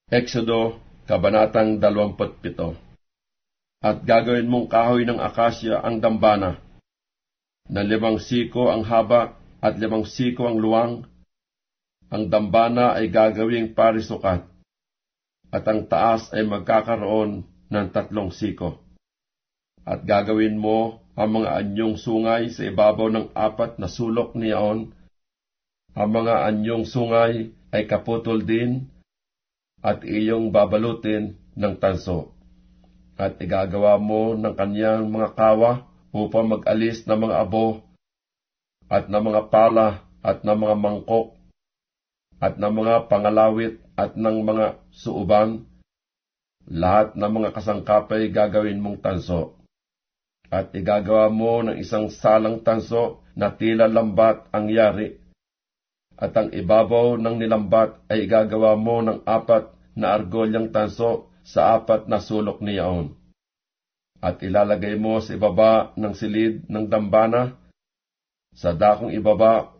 Exodo, Kabanatang 27. At gagawin mong kahoy ng akasya ang dambana, na 5 siko ang haba at 5 siko ang luwang. Ang dambana ay gagawing parisukat, at ang taas ay magkakaroon ng 3 siko. At gagawin mo ang mga anyong sungay sa ibabaw ng 4 na sulok niyaon. Ang mga anyong sungay ay kaputol din, at iyong babalutin ng tanso. At igagawa mo ng kanyang mga kawa upang mag-alis ng mga abo, at ng mga pala, at ng mga mangkok, at ng mga pangalawit, at ng mga suuban. Lahat ng mga kasangkapay gagawin mong tanso. At igagawa mo ng isang salang tanso na tila lambat ang yari. At ang ibabaw ng nilambat ay igagawa mo ng 4 na argolyang tanso sa 4 na sulok niyaon. At ilalagay mo sa ibaba ng silid ng dambana, sa dakong ibaba,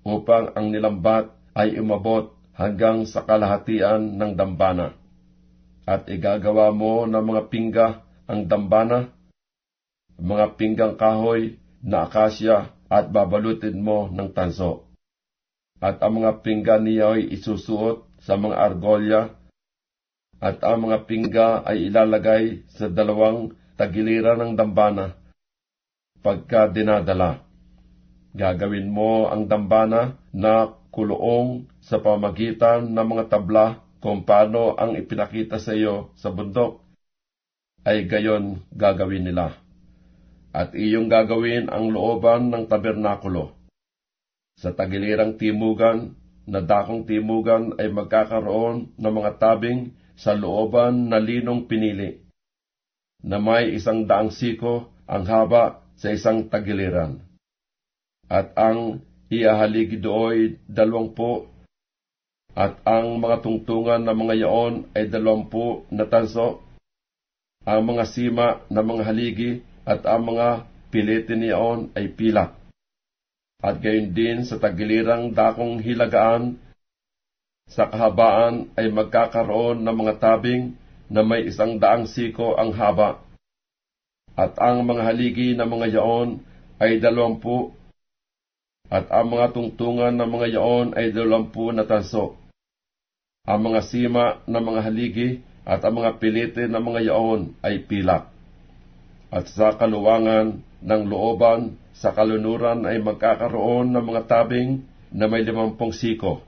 upang ang nilambat ay umabot hanggang sa kalahatian ng dambana. At igagawa mo ng mga pingga ang dambana, mga pinggang kahoy na akasya, at babalutin mo ng tanso. At ang mga pingga niya ay isusuot sa mga argolya, at ang mga pingga ay ilalagay sa 2 tagiliran ng dambana pagka dinadala. Gagawin mo ang dambana na kuloong sa pamagitan ng mga tabla kung paano ang ipinakita sa iyo sa bundok, ay gayon gagawin nila. At iyong gagawin ang looban ng tabernakulo. Sa tagilirang timugan, na dakong timugan ay magkakaroon ng mga tabing sa looban na linong pinili, na may 100 siko ang haba sa isang tagiliran. At ang iahaligi dooy 20, at ang mga tungtungan ng mga yaon ay 20 na tanso, ang mga sima ng mga haligi at ang mga pilitin niyaon ay pilak. At gayon din sa tagilirang dakong hilagaan, sa kahabaan ay magkakaroon ng mga tabing na may 100 siko ang haba, at ang mga haligi ng mga yaon ay 20, at ang mga tungtungan ng mga yaon ay 20 na tanso. Ang mga sima ng mga haligi at ang mga pilitin ng mga yaon ay pilak. At sa kaluwangan ng looban, sa kalunuran ay magkakaroon ng mga tabing na may 50 siko.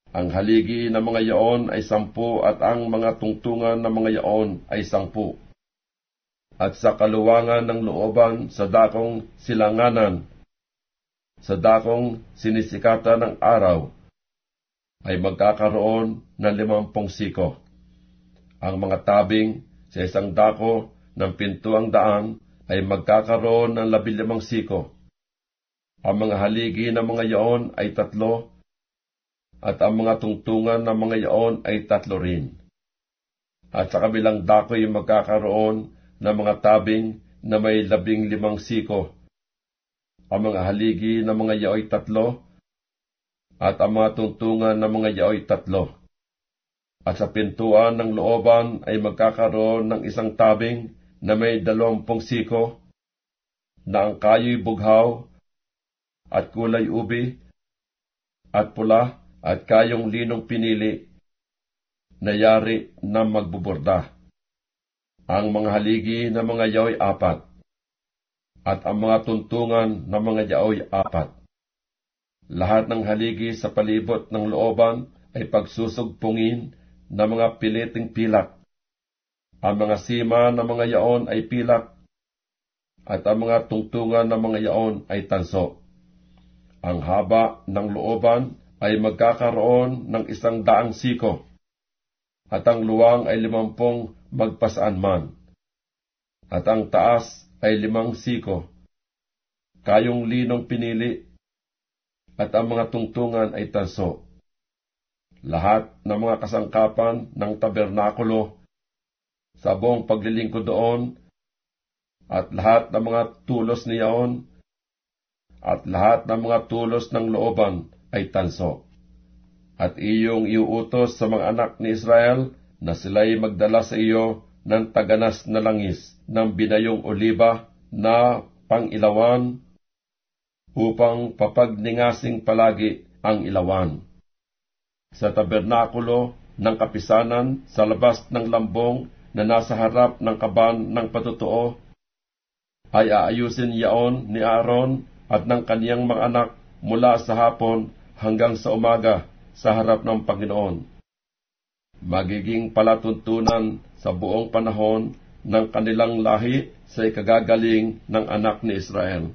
Ang haligi ng mga yaon ay 10, at ang mga tungtungan ng mga yaon ay 10. At sa kaluwangan ng looban, sa dakong silanganan, sa dakong sinisikatan ng araw, ay magkakaroon ng 50 siko. Ang mga tabing sa isang dako ng pintuang daan ay magkakaroon ng 15 siko. Ang mga haligi ng mga yaon ay 3, at ang mga tungtungan ng mga yaon ay 3 rin. At sa kabilang dako ay magkakaroon ng mga tabing na may 15 siko. Ang mga haligi ng mga yaoy 3, at ang mga tungtungan ng mga yaoy 3. At sa pintuan ng looban ay magkakaroon ng isang tabing na may 20 siko, na ang kayo'y bughaw, at kulay ubi, at pula, at kayong linong pinili, na yari na magbuborda. Ang mga haligi ng mga yaoy 4, at ang mga tuntungan ng mga yaoy 4. Lahat ng haligi sa palibot ng looban ay pagsusugpungin ng mga piliting pilak. Ang mga sima ng mga yaon ay pilak, at ang mga tungtungan ng mga yaon ay tanso. Ang haba ng looban ay magkakaroon ng 100 siko, at ang luwang ay 50 magpasaan man, at ang taas ay 5 siko, kayong linong pinili, at ang mga tungtungan ay tanso. Lahat ng mga kasangkapan ng tabernakulo sa buong paglilingkod doon, at lahat ng mga tulos niyaon, at lahat ng mga tulos ng looban ay tanso. At iyong iuutos sa mga anak ni Israel na sila'y magdala sa iyo ng taganas na langis ng binayong oliba na pang-ilawan upang papagningasing palagi ang ilawan. Sa tabernakulo ng kapisanan sa labas ng lambong na nasa harap ng kaban ng patutuo ay aayusin yaon ni Aaron at ng kaniyang mga anak mula sa hapon hanggang sa umaga sa harap ng Panginoon. Magiging palatuntunan sa buong panahon ng kanilang lahi sa ikagagaling ng anak ni Israel.